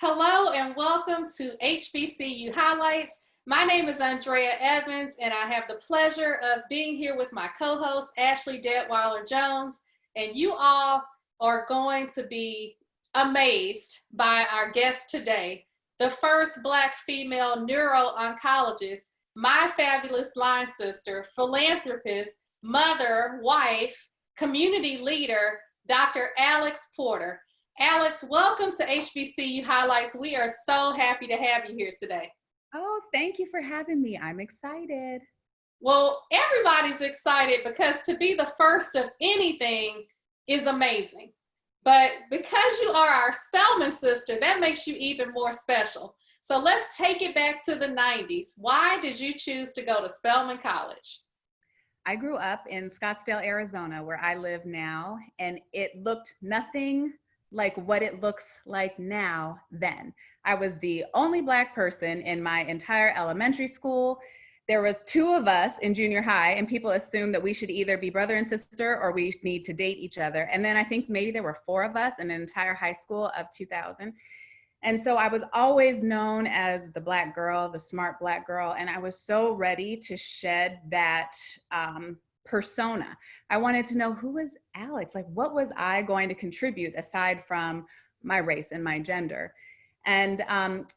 Hello and welcome to HBCU Highlights. My name is Andrea Evans and I have the pleasure of being here with my co-host Ashley Detweiler-Jones, and you all are going to be amazed by our guest today, the first Black female neuro-oncologist, my fabulous line sister, philanthropist, mother, wife, community leader, Dr. Alyx Porter. Alyx, welcome to HBCU Highlights. We are so happy to have you here today. Oh, thank you for having me. I'm excited. Well, everybody's excited because to be the first of anything is amazing. But because you are our Spelman sister, that makes you even more special. So let's take it back to the 90s. Why did you choose to go to Spelman College? I grew up in Scottsdale, Arizona, where I live now, and it looked nothing like what it looks like now then. I was the only Black person in my entire elementary school. There was two of us in junior high, and people assumed that we should either be brother and sister or we need to date each other. And then I think maybe there were four of us in an entire high school of 2000. And so I was always known as the Black girl, the smart Black girl, and I was so ready to shed that persona. I wanted to know, who was Alyx? Like, what was I going to contribute aside from my race and my gender? And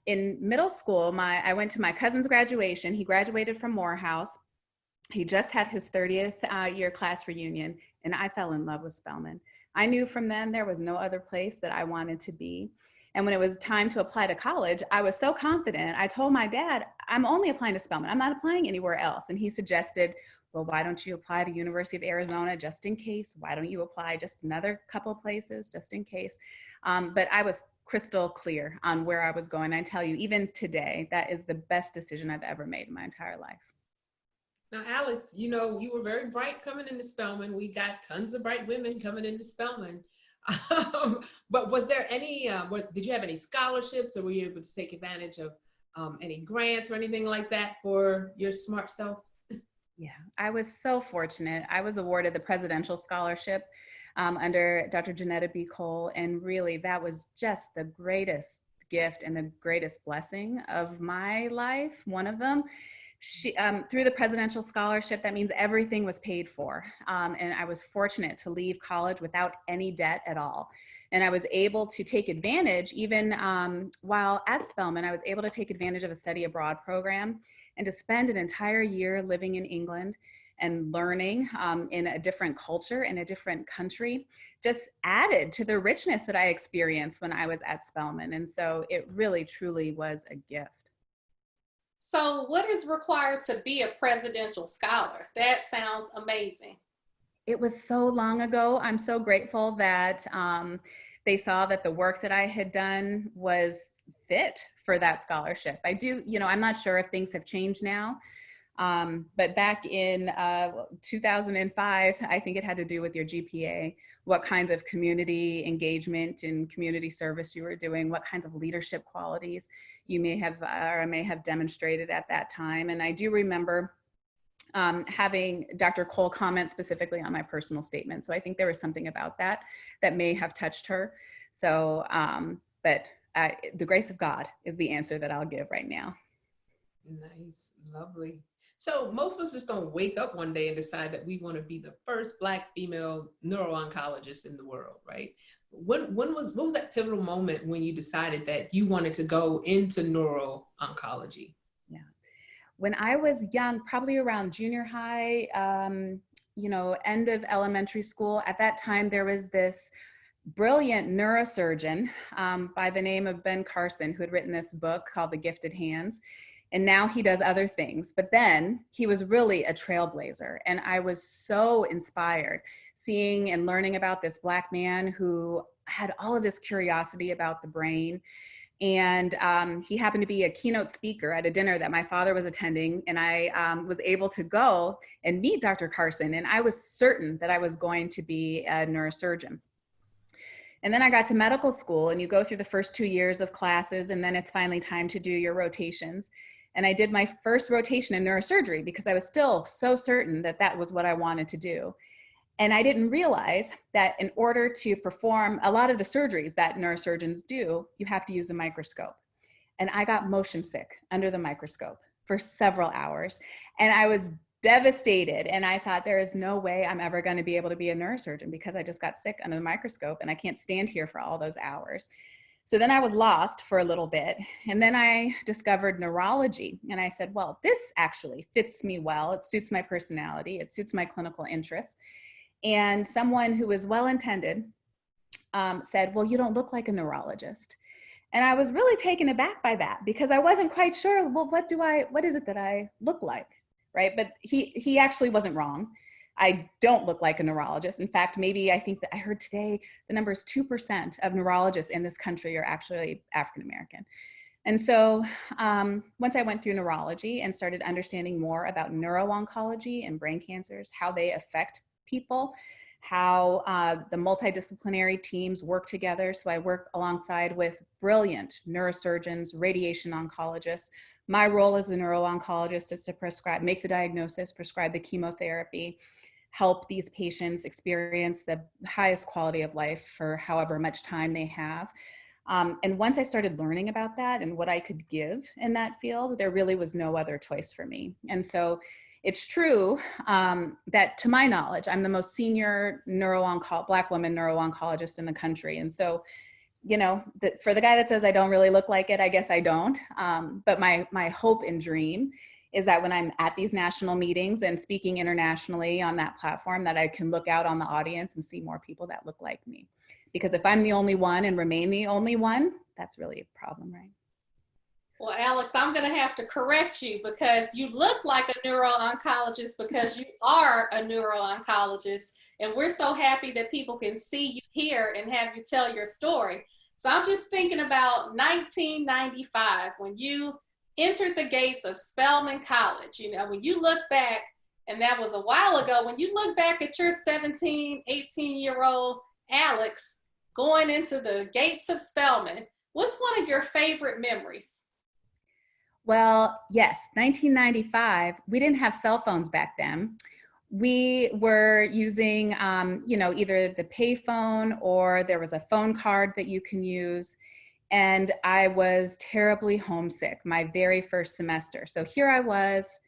in middle school, I went to my cousin's graduation. He graduated from Morehouse. He just had his 30th year class reunion, and I fell in love with Spelman. I knew from then there was no other place that I wanted to be. And when it was time to apply to college, I was so confident. I told my dad, I'm only applying to Spelman. I'm not applying anywhere else. And he suggested, well, why don't you apply to University of Arizona just in case? Why don't you apply just another couple of places just in case? But I was crystal clear on where I was going. I tell you, even today, that is the best decision I've ever made in my entire life. Now, Alyx, you were very bright coming into Spelman. We got tons of bright women coming into Spelman. But was there any, did you have any scholarships, or were you able to take advantage of any grants or anything like that for your smart self? Yeah, I was so fortunate. I was awarded the Presidential Scholarship under Dr. Janetta B. Cole, and really that was just the greatest gift and the greatest blessing of my life, one of them. She, through the Presidential Scholarship, that means everything was paid for. And I was fortunate to leave college without any debt at all. And I was able to take advantage, even while at Spelman, I was able to take advantage of a study abroad program and to spend an entire year living in England and learning in a different culture, in a different country, just added to the richness that I experienced when I was at Spelman. And so it really, truly was a gift. So what is required to be a presidential scholar? That sounds amazing. It was so long ago. I'm so grateful that they saw that the work that I had done was fit for that scholarship. I'm not sure if things have changed now, but back in 2005, I think it had to do with your GPA, what kinds of community engagement and community service you were doing, what kinds of leadership qualities you may have demonstrated at that time. And I do remember having Dr. Cole comment specifically on my personal statement. So I think there was something about that may have touched her. So, but the grace of God is the answer that I'll give right now. Nice, lovely. So most of us just don't wake up one day and decide that we want to be the first Black female neuro-oncologist in the world, right? What was that pivotal moment when you decided that you wanted to go into neuro-oncology? Yeah, when I was young, probably around junior high, end of elementary school, at that time there was this brilliant neurosurgeon by the name of Ben Carson, who had written this book called The Gifted Hands. And now he does other things, but then he was really a trailblazer. And I was so inspired seeing and learning about this Black man who had all of this curiosity about the brain. And he happened to be a keynote speaker at a dinner that my father was attending. And I was able to go and meet Dr. Carson. And I was certain that I was going to be a neurosurgeon. And then I got to medical school, and you go through the first 2 years of classes, and then it's finally time to do your rotations. And I did my first rotation in neurosurgery because I was still so certain that that was what I wanted to do. And I didn't realize that in order to perform a lot of the surgeries that neurosurgeons do, you have to use a microscope. And I got motion sick under the microscope for several hours. And I was devastated. And I thought, there is no way I'm ever going to be able to be a neurosurgeon because I just got sick under the microscope and I can't stand here for all those hours. So then I was lost for a little bit. And then I discovered neurology. And I said, well, this actually fits me well. It suits my personality. It suits my clinical interests. And someone who was well-intended said, well, you don't look like a neurologist. And I was really taken aback by that because I wasn't quite sure, well, what is it that I look like, right? But he actually wasn't wrong. I don't look like a neurologist. In fact, maybe I think that I heard today, the number is 2% of neurologists in this country are actually African-American. And so once I went through neurology and started understanding more about neuro-oncology and brain cancers, how they affect people, how the multidisciplinary teams work together. So I work alongside with brilliant neurosurgeons, radiation oncologists. My role as a neuro-oncologist is to make the diagnosis, prescribe the chemotherapy, help these patients experience the highest quality of life for however much time they have. And once I started learning about that and what I could give in that field, there really was no other choice for me. And so it's true that, to my knowledge, I'm the most senior Black woman neuro-oncologist in the country. And so, for the guy that says I don't really look like it, I guess I don't. But my hope and dream is that when I'm at these national meetings and speaking internationally on that platform, that I can look out on the audience and see more people that look like me. Because if I'm the only one and remain the only one, that's really a problem, right? Well, Alyx, I'm going to have to correct you because you look like a neuro-oncologist because you are a neuro-oncologist. And we're so happy that people can see you here and have you tell your story. So I'm just thinking about 1995, when you entered the gates of Spelman College. When you look back, and that was a while ago, when you look back at your 17, 18-year-old Alyx going into the gates of Spelman, what's one of your favorite memories? Well, yes, 1995, we didn't have cell phones back then. We were using, either the payphone or there was a phone card that you can use. And I was terribly homesick my very first semester. So here I was,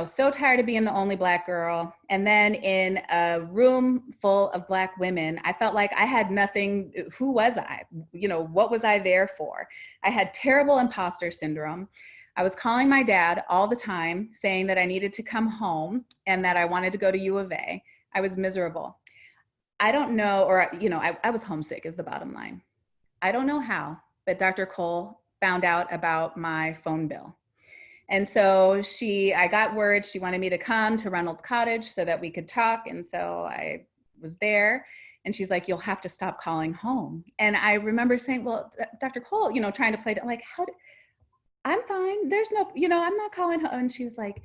so tired of being the only Black girl. And then in a room full of Black women, I felt like I had nothing. Who was I? What was I there for? I had terrible imposter syndrome. I was calling my dad all the time saying that I needed to come home and that I wanted to go to U of A. I was miserable. I don't know, I was homesick is the bottom line. I don't know how, but Dr. Cole found out about my phone bill. And so I got word she wanted me to come to Reynolds Cottage so that we could talk. And so I was there and she's like, you'll have to stop calling home. And I remember saying, well, Dr. Cole, trying to play it like, I'm fine. There's no, I'm not calling home. And she was like,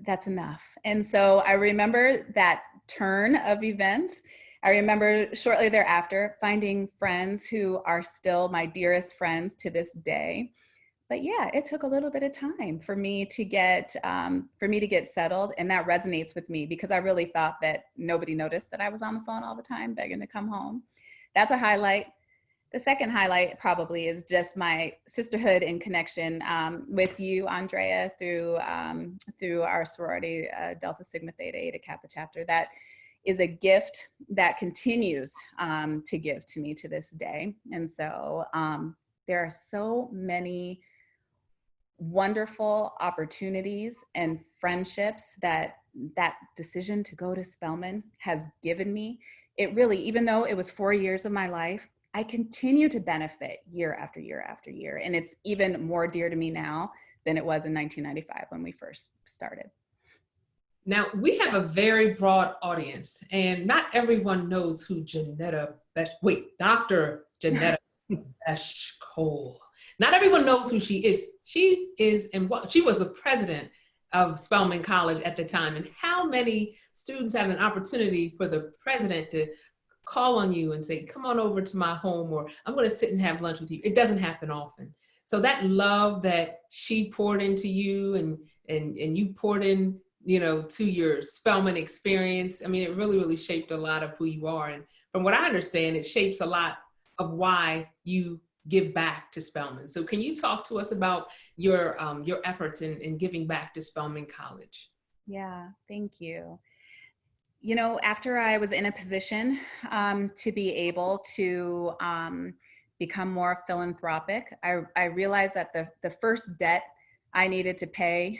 that's enough. And so I remember that turn of events. I remember shortly thereafter finding friends who are still my dearest friends to this day. But yeah, it took a little bit of time for me to get settled, and that resonates with me because I really thought that nobody noticed that I was on the phone all the time begging to come home. That's a highlight. The second highlight probably is just my sisterhood and connection with you, Andrea, through our sorority, Delta Sigma Theta Eta Kappa Chapter. That is a gift that continues to give to me to this day. And so there are so many wonderful opportunities and friendships that decision to go to Spelman has given me. It really, even though it was 4 years of my life, I continue to benefit year after year after year. And it's even more dear to me now than it was in 1995 when we first started. Now, we have a very broad audience, and not everyone knows who Dr. Janetta Cole. Not everyone knows who she is. She was the president of Spelman College at the time. And how many students have an opportunity for the president to call on you and say, come on over to my home, or I'm going to sit and have lunch with you? It doesn't happen often. So that love that she poured into you and you poured in to your Spelman experience. I mean, it really, really shaped a lot of who you are. And from what I understand, it shapes a lot of why you give back to Spelman. So can you talk to us about your efforts in giving back to Spelman College? Yeah, thank you. After I was in a position to be able to become more philanthropic, I realized that the first debt I needed to pay,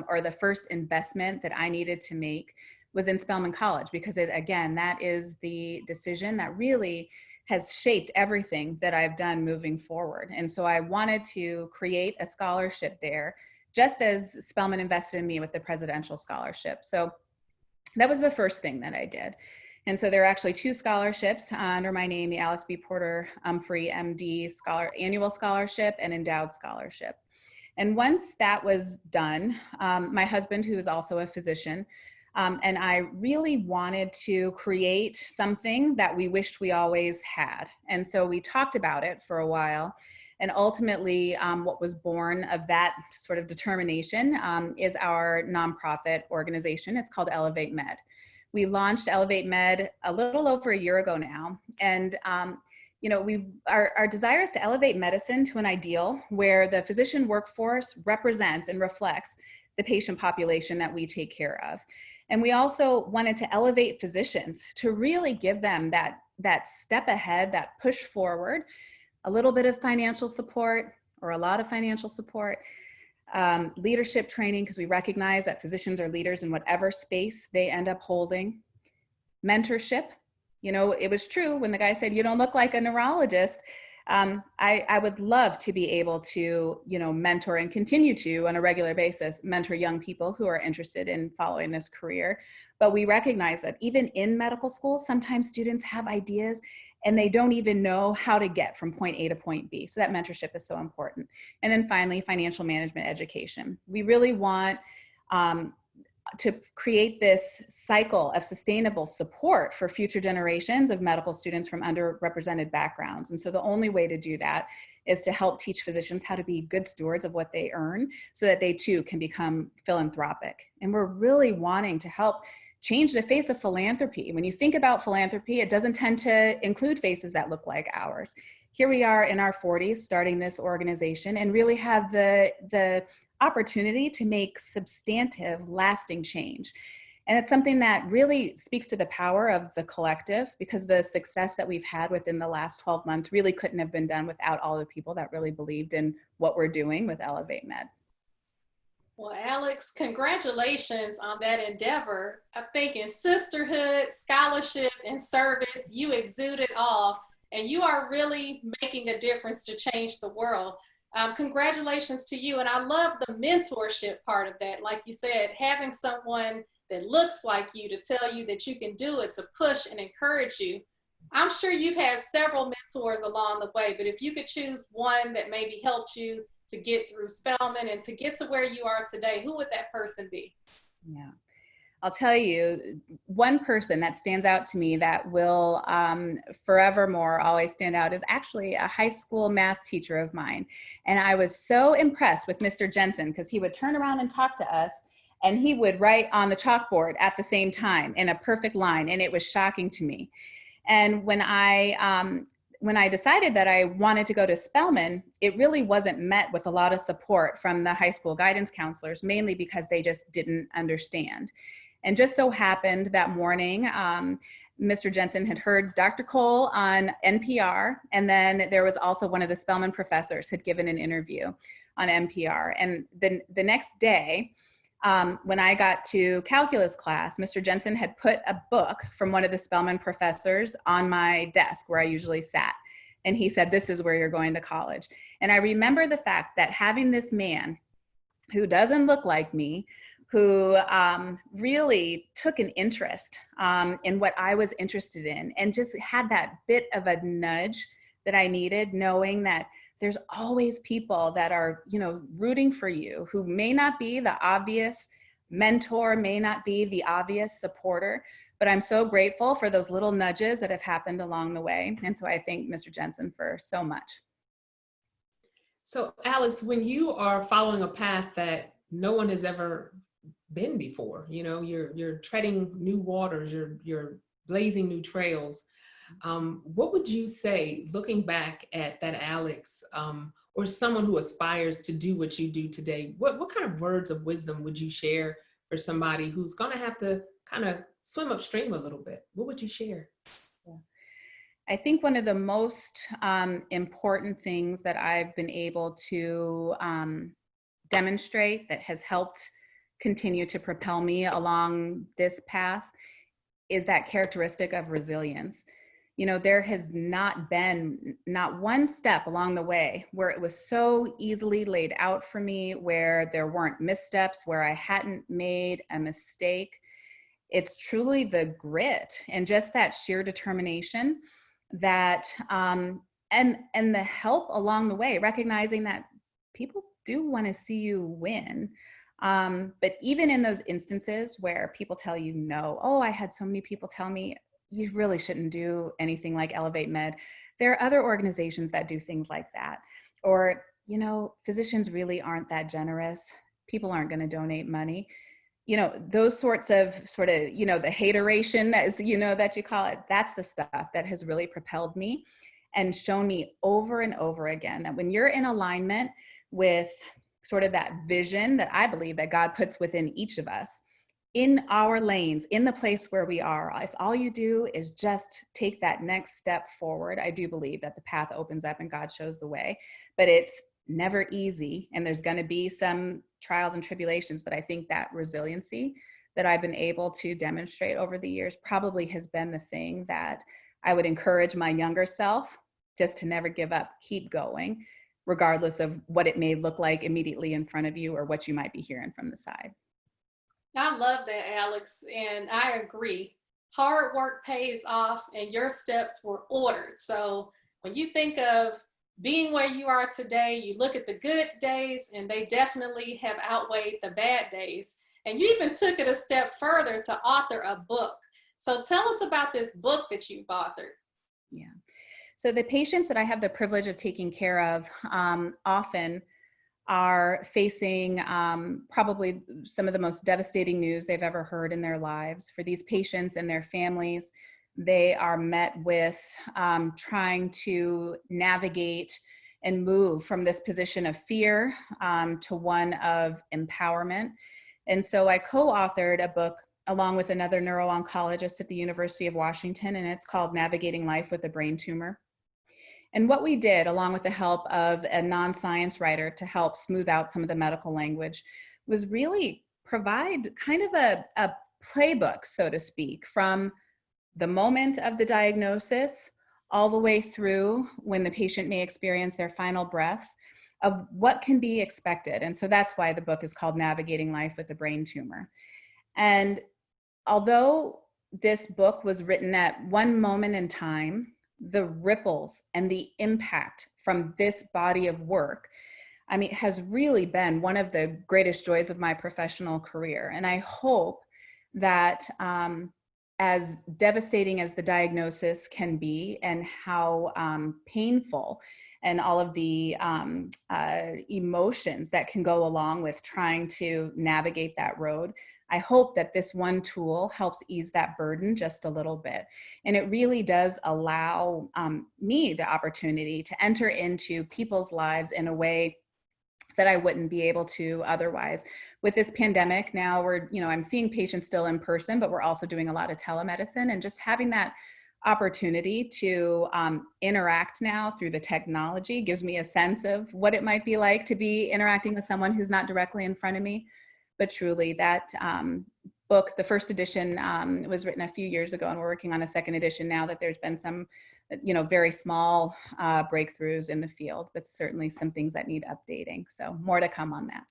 or the first investment that I needed to make, was in Spelman College, because that is the decision that really has shaped everything that I've done moving forward. And so I wanted to create a scholarship there, just as Spelman invested in me with the presidential scholarship. So that was the first thing that I did. And so there are actually 2 scholarships under my name, the Alyx B. Porter Umphrey MD Annual Scholarship and Endowed Scholarship. And once that was done, my husband, who is also a physician, and I really wanted to create something that we wished we always had. And so we talked about it for a while. And ultimately, what was born of that sort of determination is our nonprofit organization. It's called ElevateMeD. We launched ElevateMeD a little over a year ago now. And our desire is to elevate medicine to an ideal where the physician workforce represents and reflects the patient population that we take care of. And we also wanted to elevate physicians to really give them that step ahead, that push forward, a little bit of financial support or a lot of financial support, leadership training, because we recognize that physicians are leaders in whatever space they end up holding, mentorship. It was true when the guy said, "You don't look like a neurologist." I would love to be able to, mentor and continue to, on a regular basis, mentor young people who are interested in following this career. But we recognize that even in medical school, sometimes students have ideas and they don't even know how to get from point A to point B. So that mentorship is so important. And then finally, financial management education. We really want to create this cycle of sustainable support for future generations of medical students from underrepresented backgrounds. And so the only way to do that is to help teach physicians how to be good stewards of what they earn so that they too can become philanthropic. And we're really wanting to help change the face of philanthropy. When you think about philanthropy, it doesn't tend to include faces that look like ours. Here we are in our 40s starting this organization and really have the opportunity to make substantive, lasting change. And it's something that really speaks to the power of the collective, because the success that we've had within the last 12 months really couldn't have been done without all the people that really believed in what we're doing with ElevateMeD. Well, Alyx, congratulations on that endeavor. I think in sisterhood, scholarship, and service, you exude it all, and you are really making a difference to change the world. Congratulations to you. And I love the mentorship part of that. Like you said, having someone that looks like you to tell you that you can do it, to push and encourage you. I'm sure you've had several mentors along the way, but if you could choose one that maybe helped you to get through Spelman and to get to where you are today, who would that person be? Yeah. I'll tell you, one person that stands out to me that will forevermore always stand out is actually a high school math teacher of mine. And I was so impressed with Mr. Jensen because he would turn around and talk to us and he would write on the chalkboard at the same time in a perfect line. And it was shocking to me. And when I decided that I wanted to go to Spelman, it really wasn't met with a lot of support from the high school guidance counselors, mainly because they just didn't understand. And just so happened that morning, Mr. Jensen had heard Dr. Cole on NPR, and then there was also one of the Spelman professors had given an interview on NPR. And then the next day, when I got to calculus class, Mr. Jensen had put a book from one of the Spelman professors on my desk where I usually sat. And he said, "This is where you're going to college." And I remember the fact that having this man who doesn't look like me, who really took an interest in what I was interested in and just had that bit of a nudge that I needed, knowing that there's always people that are, rooting for you, who may not be the obvious mentor, may not be the obvious supporter, but I'm so grateful for those little nudges that have happened along the way. And so I thank Mr. Jensen for so much. So Alyx, when you are following a path that no one has ever been before. You know, you're treading new waters, you're blazing new trails. What would you say, looking back at that Alyx, or someone who aspires to do what you do today, what kind of words of wisdom would you share for somebody who's going to have to kind of swim upstream a little bit? What would you share? I think one of the most important things that I've been able to demonstrate that has helped continue to propel me along this path is that characteristic of resilience. You know, there has not been not one step along the way where it was so easily laid out for me, where there weren't missteps, where I hadn't made a mistake. It's truly the grit and just that sheer determination that and the help along the way, recognizing that people do want to see you win. But even in those instances where people tell you no, oh, I had so many people tell me you really shouldn't do anything like ElevateMeD. There are other organizations that do things like that. Or, you know, physicians really aren't that generous. People aren't going to donate money. You know, those sorts of you know, the hateration that is, you know, that you call it, that's the stuff that has really propelled me and shown me over and over again that when you're in alignment with sort of that vision that I believe that God puts within each of us, in our lanes, in the place where we are, if all you do is just take that next step forward, I do believe that the path opens up and God shows the way. But it's never easy, and there's going to be some trials and tribulations, but I think that resiliency that I've been able to demonstrate over the years probably has been the thing that I would encourage my younger self just to never give up, keep going, regardless of what it may look like immediately in front of you or what you might be hearing from the side. I love that, Alyx, and I agree. Hard work pays off, and your steps were ordered. So when you think of being where you are today, you look at the good days, and they definitely have outweighed the bad days. And you even took it a step further to author a book. So tell us about this book that you've authored. Yeah. So the patients that I have the privilege of taking care of often are facing probably some of the most devastating news they've ever heard in their lives. For these patients and their families, they are met with trying to navigate and move from this position of fear to one of empowerment. And so I co-authored a book along with another neuro-oncologist at the University of Washington, and it's called Navigating Life with a Brain Tumor. And what we did, along with the help of a non-science writer to help smooth out some of the medical language, was really provide kind of a playbook, so to speak, from the moment of the diagnosis all the way through when the patient may experience their final breaths of what can be expected. And so that's why the book is called Navigating Life with a Brain Tumor. And although this book was written at one moment in time, the ripples and the impact from this body of work, I mean, has really been one of the greatest joys of my professional career. And I hope that as devastating as the diagnosis can be and how painful and all of the emotions that can go along with trying to navigate that road, I hope that this one tool helps ease that burden just a little bit. And it really does allow me the opportunity to enter into people's lives in a way that I wouldn't be able to otherwise. With this pandemic, now I'm seeing patients still in person, but we're also doing a lot of telemedicine, and just having that opportunity to interact now through the technology gives me a sense of what it might be like to be interacting with someone who's not directly in front of me. But truly, that book, the first edition was written a few years ago, and we're working on a second edition now that there's been some, very small breakthroughs in the field, but certainly some things that need updating. So more to come on that.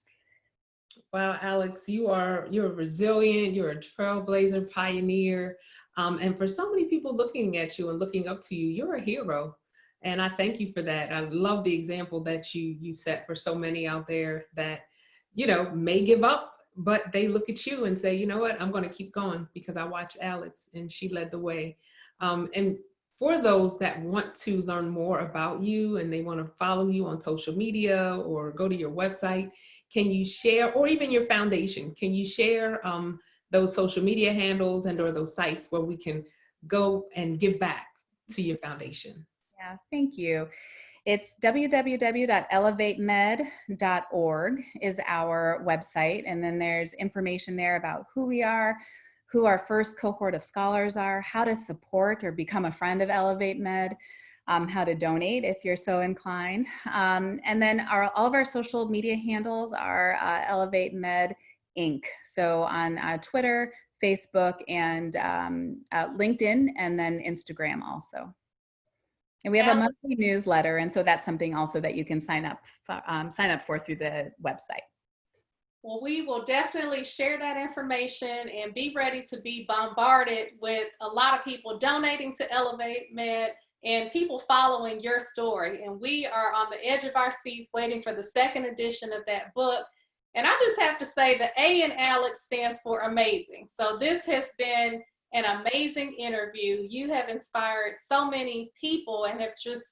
Wow, Alyx, you're resilient, you're a trailblazer, pioneer. And for so many people looking at you and looking up to you, you're a hero. And I thank you for that. I love the example that you set for so many out there that, may give up, but they look at you and say, you know what, I'm going to keep going because I watched Alyx and she led the way. And for those that want to learn more about you and they want to follow you on social media or go to your website, Can you share, or even your foundation, can you share those social media handles and or those sites where we can go and give back to your foundation? Yeah, thank you. It's www.ElevateMeD.org is our website. And then there's information there about who we are, who our first cohort of scholars are, how to support or become a friend of ElevateMeD, how to donate if you're so inclined. And then all of our social media handles are ElevateMeD Inc. So on Twitter, Facebook, and LinkedIn, and then Instagram also. And we have a monthly newsletter, and so that's something also that you can sign up for through the website. Well, we will definitely share that information and be ready to be bombarded with a lot of people donating to ElevateMeD and people following your story. And we are on the edge of our seats waiting for the second edition of that book. And I just have to say the A in Alyx stands for amazing. So this has been an amazing interview. You have inspired so many people and have just,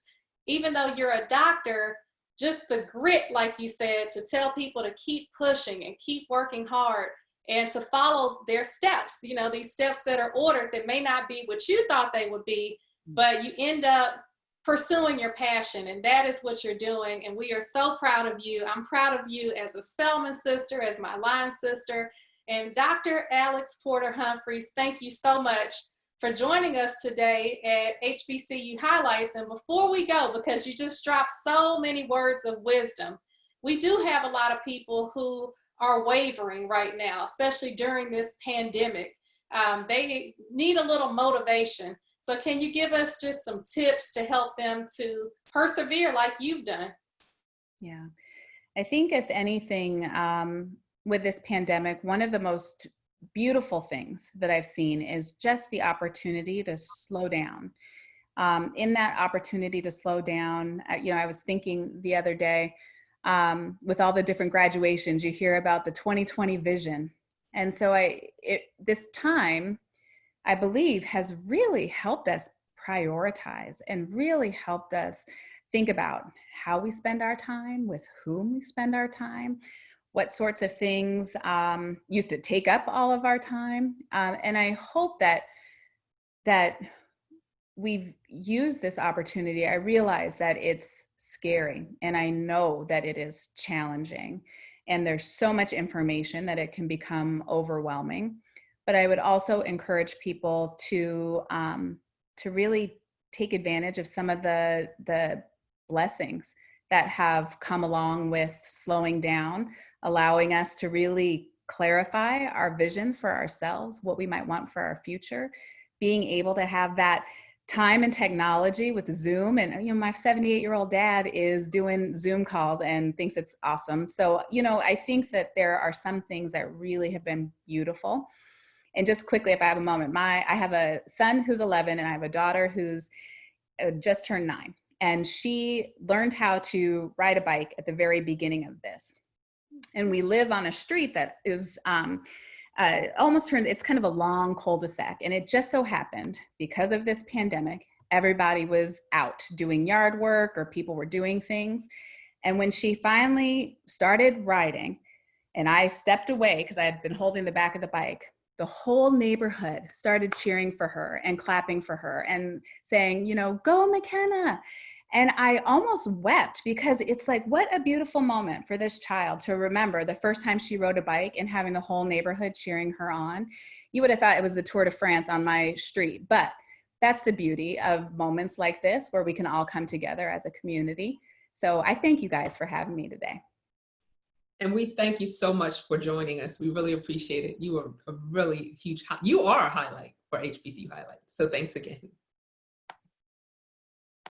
even though you're a doctor, just the grit, like you said, to tell people to keep pushing and keep working hard and to follow their steps, you know, these steps that are ordered that may not be what you thought they would be, but you end up pursuing your passion, and that is what you're doing. And we are so proud of you. I'm proud of you as a Spelman sister, as my line sister. And Dr. Alyx Porter Humphreys, thank you so much for joining us today at HBCU Highlights. And before we go, because you just dropped so many words of wisdom, we do have a lot of people who are wavering right now, especially during this pandemic. They need a little motivation. So can you give us just some tips to help them to persevere like you've done? Yeah, I think if anything, with this pandemic, one of the most beautiful things that I've seen is just the opportunity to slow down. In that opportunity to slow down, you know, I was thinking the other day, with all the different graduations, you hear about the 2020 vision. And so this time, I believe, has really helped us prioritize and really helped us think about how we spend our time, with whom we spend our time, what sorts of things used to take up all of our time. And I hope that we've used this opportunity. I realize that it's scary, and I know that it is challenging, and there's so much information that it can become overwhelming. But I would also encourage people to really take advantage of some of the blessings that have come along with slowing down, allowing us to really clarify our vision for ourselves, what we might want for our future, being able to have that time and technology with Zoom. And, you know, my 78-year-old dad is doing Zoom calls and thinks it's awesome. So, you know, I think that there are some things that really have been beautiful. And just quickly, if I have a moment, I have a son who's 11 and I have a daughter who's just turned 9. And she learned how to ride a bike at the very beginning of this. And we live on a street that is it's kind of a long cul-de-sac. And it just so happened, because of this pandemic, everybody was out doing yard work or people were doing things. And when she finally started riding and I stepped away because I had been holding the back of the bike, the whole neighborhood started cheering for her and clapping for her and saying, you know, go McKenna. And I almost wept, because it's like, what a beautiful moment for this child to remember the first time she rode a bike and having the whole neighborhood cheering her on. You would have thought it was the Tour de France on my street, but that's the beauty of moments like this where we can all come together as a community. So I thank you guys for having me today. And we thank you so much for joining us. We really appreciate it. You are a really huge, you are a highlight for HBCU Highlights. So thanks again.